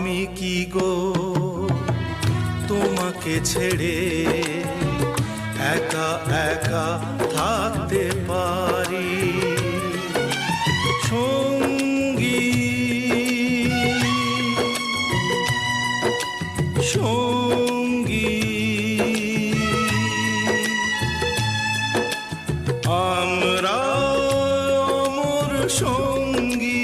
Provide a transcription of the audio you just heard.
আমি কি গো তোমাকে ছেড়ে একা একা থাকতে পারি সঙ্গী সঙ্গী আমরা অমর সঙ্গী।